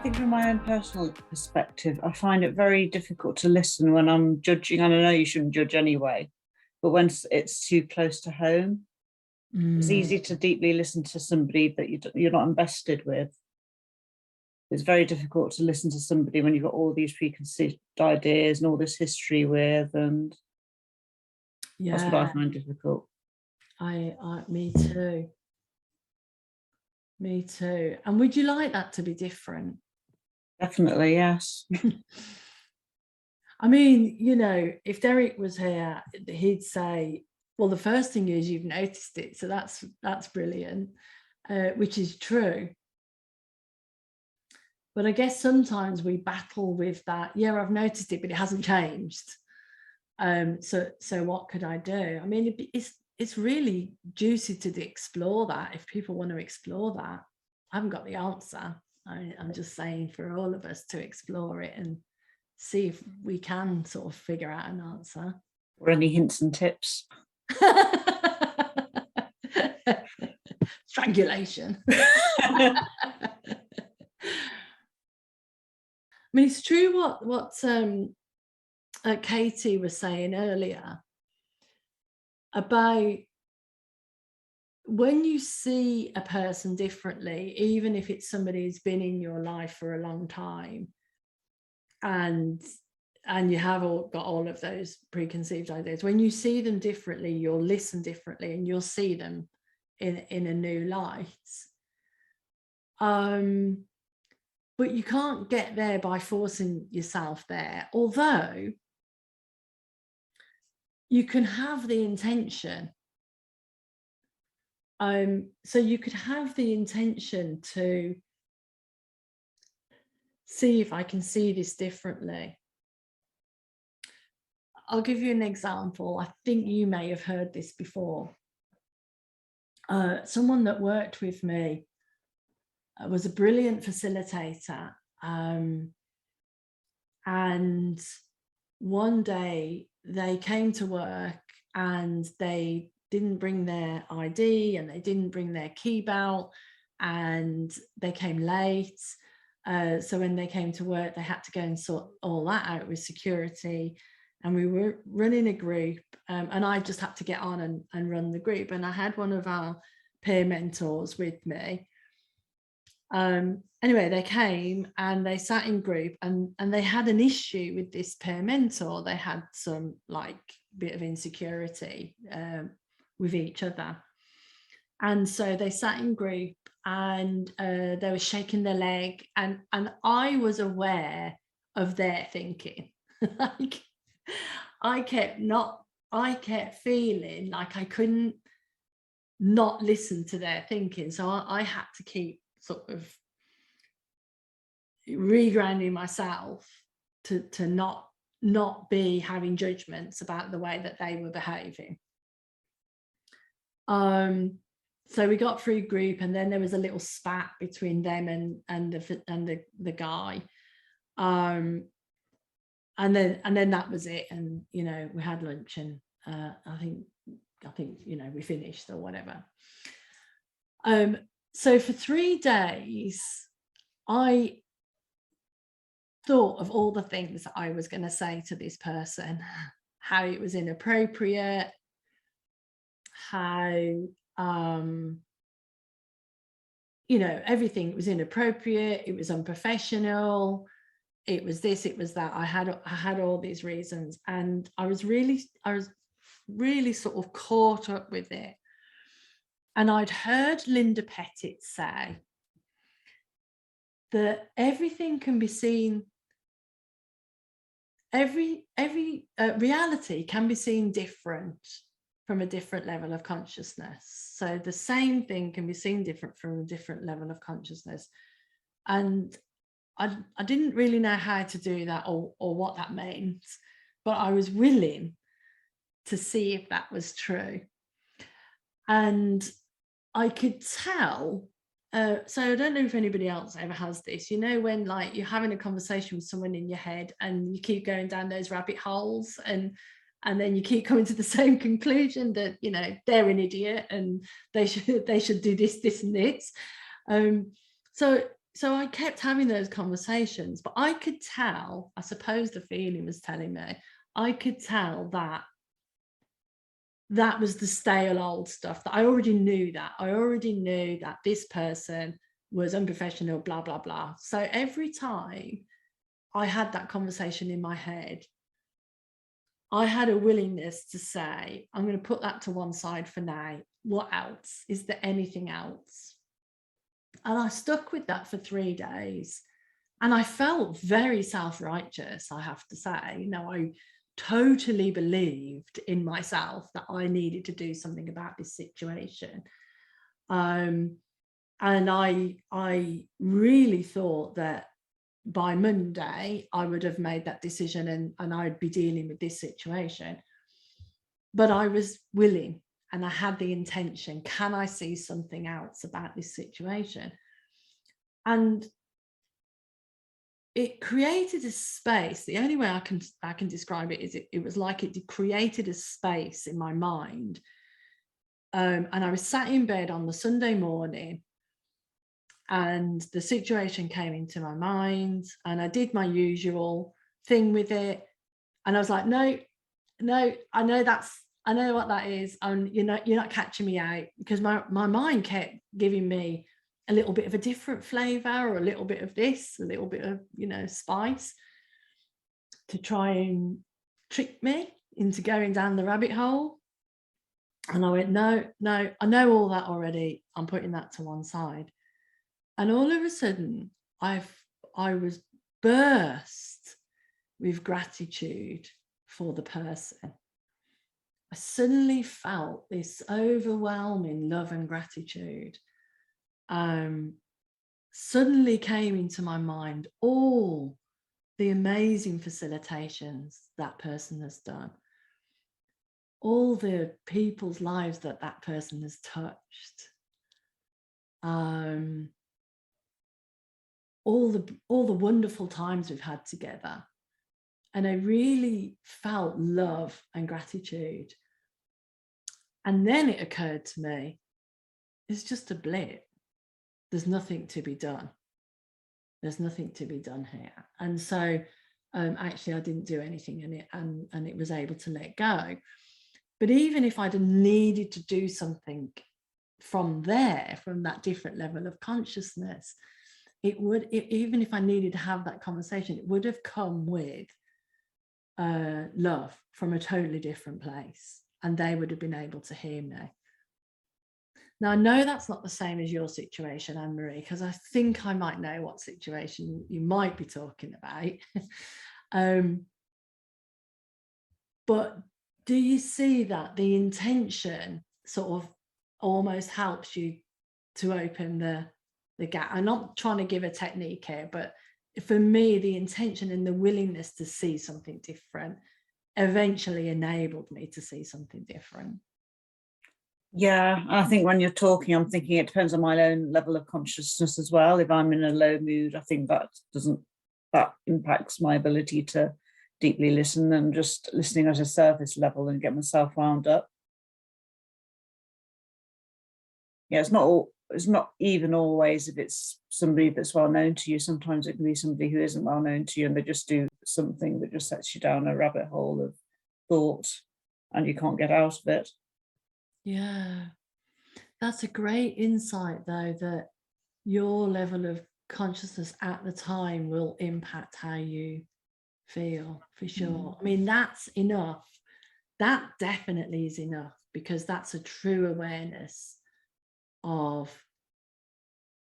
think from my own personal perspective, I find it very difficult to listen when I'm judging, and I know you shouldn't judge anyway, but when it's too close to home, it's easy to deeply listen to somebody that you're not invested with. It's very difficult to listen to somebody when you've got all these preconceived ideas and all this history with, and that's what I find difficult. Me too. Me too. And would you like that to be different? Definitely, yes. I mean, you know, if Derek was here, he'd say, well, the first thing is you've noticed it. So that's brilliant, which is true. But I guess sometimes we battle with that. Yeah, I've noticed it, but it hasn't changed. So what could I do? I mean, it's really juicy to explore that. If people want to explore that, I haven't got the answer. I'm just saying for all of us to explore it and see if we can sort of figure out an answer. Or any hints and tips. Strangulation. I mean, it's true what Katie was saying earlier about when you see a person differently, even if it's somebody who's been in your life for a long time, and you have got all of those preconceived ideas, when you see them differently, you'll listen differently and you'll see them in a new light. But you can't get there by forcing yourself there, although you can have the intention. So you could have the intention to see if I can see this differently. I'll give you an example. I think you may have heard this before. Someone that worked with me was a brilliant facilitator. And one day they came to work and they didn't bring their ID and they didn't bring their key belt and they came late. So when they came to work, they had to go and sort all that out with security. And we were running a group, and I just had to get on and run the group. And I had one of our peer mentors with me. Anyway, they came and they sat in group and they had an issue with this peer mentor. They had some like bit of insecurity with each other. And so they sat in group and they were shaking their leg, and I was aware of their thinking. Like I kept feeling like I couldn't not listen to their thinking. So I had to keep sort of regrounding myself to not be having judgments about the way that they were behaving. So we got through group, and then there was a little spat between them and the guy. And then that was it. And, you know, we had lunch, and I think, you know, we finished or whatever. So for 3 days, I thought of all the things that I was going to say to this person, how it was inappropriate, how, you know, everything was inappropriate, it was unprofessional, it was this, it was that. I had all these reasons, and I was really sort of caught up with it. And I'd heard Linda Pettit say that everything can be seen, every reality can be seen different from a different level of consciousness. So the same thing can be seen different from a different level of consciousness. And I didn't really know how to do that or what that meant, but I was willing to see if that was true. And I could tell, so I don't know if anybody else ever has this, you know, when like you're having a conversation with someone in your head and you keep going down those rabbit holes, and then you keep coming to the same conclusion that, you know, they're an idiot and they should do this, and this. so I kept having those conversations, but I could tell, I suppose the feeling was telling me, I could tell that that was the stale old stuff, that I already knew that. I already knew that this person was unprofessional, blah, blah, blah. So every time I had that conversation in my head, I had a willingness to say, I'm going to put that to one side for now. What else? Is there anything else? And I stuck with that for 3 days. And I felt very self-righteous, I have to say. You know, I totally believed in myself that I needed to do something about this situation. And I really thought that by Monday, I would have made that decision and I'd be dealing with this situation. But I was willing and I had the intention, can I see something else about this situation? And it created a space. The only way I can describe it is it was like it created a space in my mind. And I was sat in bed on the Sunday morning, and the situation came into my mind, and I did my usual thing with it. And I was like, no, I know what that is. And you're not catching me out, because my mind kept giving me a little bit of a different flavor, or a little bit of this, a little bit of, spice, to try and trick me into going down the rabbit hole. And I went, no, I know all that already. I'm putting that to one side. And all of a sudden, I was burst with gratitude for the person. I suddenly felt this overwhelming love and gratitude. Suddenly came into my mind all the amazing facilitations that person has done, all the people's lives that person has touched, all the wonderful times we've had together. And I really felt love and gratitude. And then it occurred to me, it's just a blip. There's nothing to be done. There's nothing to be done here. And so actually I didn't do anything in it, and it was able to let go. But even if I'd needed to do something from there, from that different level of consciousness, even if I needed to have that conversation, it would have come with love from a totally different place, and they would have been able to hear me. Now, I know that's not the same as your situation, Anne-Marie, because I think I might know what situation you might be talking about. But do you see that the intention sort of almost helps you to open the gap? I'm not trying to give a technique here, but for me, the intention and the willingness to see something different eventually enabled me to see something different. Yeah, I think when you're talking, I'm thinking it depends on my own level of consciousness as well. If I'm in a low mood, I think that impacts my ability to deeply listen, and just listening at a surface level and get myself wound up. Yeah, it's not even always if it's somebody that's well known to you. Sometimes it can be somebody who isn't well known to you, and they just do something that just sets you down a rabbit hole of thought and you can't get out of it. Yeah, that's a great insight, though, that your level of consciousness at the time will impact how you feel, for sure. I mean, that's enough. That definitely is enough, because that's a true awareness of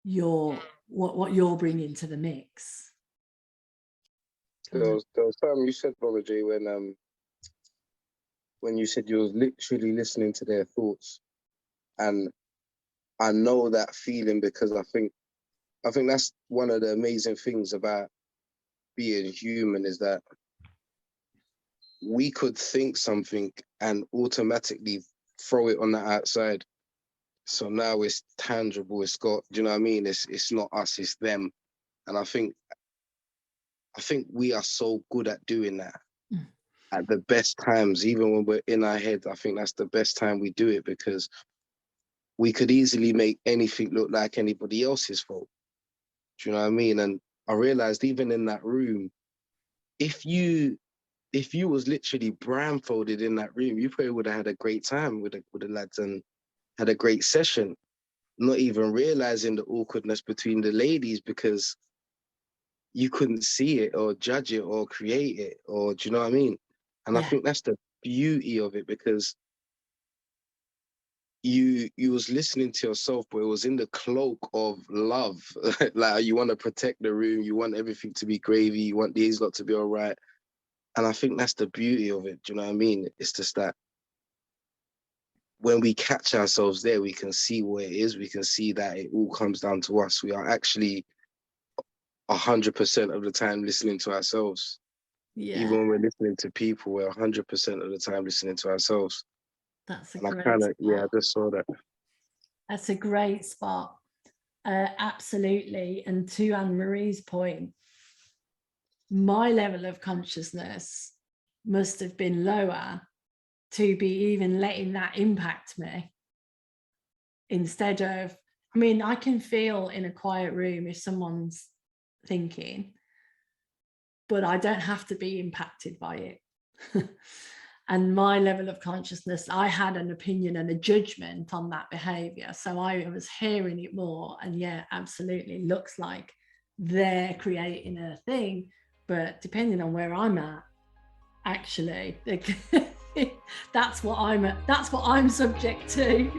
what you're bringing to the mix. There was something you said, Brother J, when you said you was literally listening to their thoughts, and I know that feeling, because I think that's one of the amazing things about being human, is that we could think something and automatically throw it on the outside. So now it's tangible. It's got, do you know what I mean? It's not us, it's them. And I think we are so good at doing that. At the best times, even when we're in our head, I think that's the best time we do it, because we could easily make anything look like anybody else's fault. Do you know what I mean? And I realized even in that room, if you was literally blindfolded in that room, you probably would have had a great time with the lads and had a great session, not even realizing the awkwardness between the ladies because you couldn't see it or judge it or create it, or do you know what I mean? And I think that's the beauty of it, because you was listening to yourself, but it was in the cloak of love. Like, you want to protect the room, you want everything to be gravy, you want these lot to be all right. And I think that's the beauty of it. Do you know what I mean? It's just that when we catch ourselves there, we can see what it is. We can see that it all comes down to us. We are actually 100% of the time listening to ourselves. Yeah. Even when we're listening to people, we're 100% of the time listening to ourselves. That's a And great I spot. just saw that. That's a great spot. Absolutely. And to Anne-Marie's point, my level of consciousness must have been lower to be even letting that impact me, instead of, I mean, I can feel in a quiet room if someone's thinking, but I don't have to be impacted by it. And my level of consciousness, I had an opinion and a judgment on that behavior. So I was hearing it more. And yeah, absolutely, looks like they're creating a thing, but depending on where I'm at, actually, that's what I'm subject to.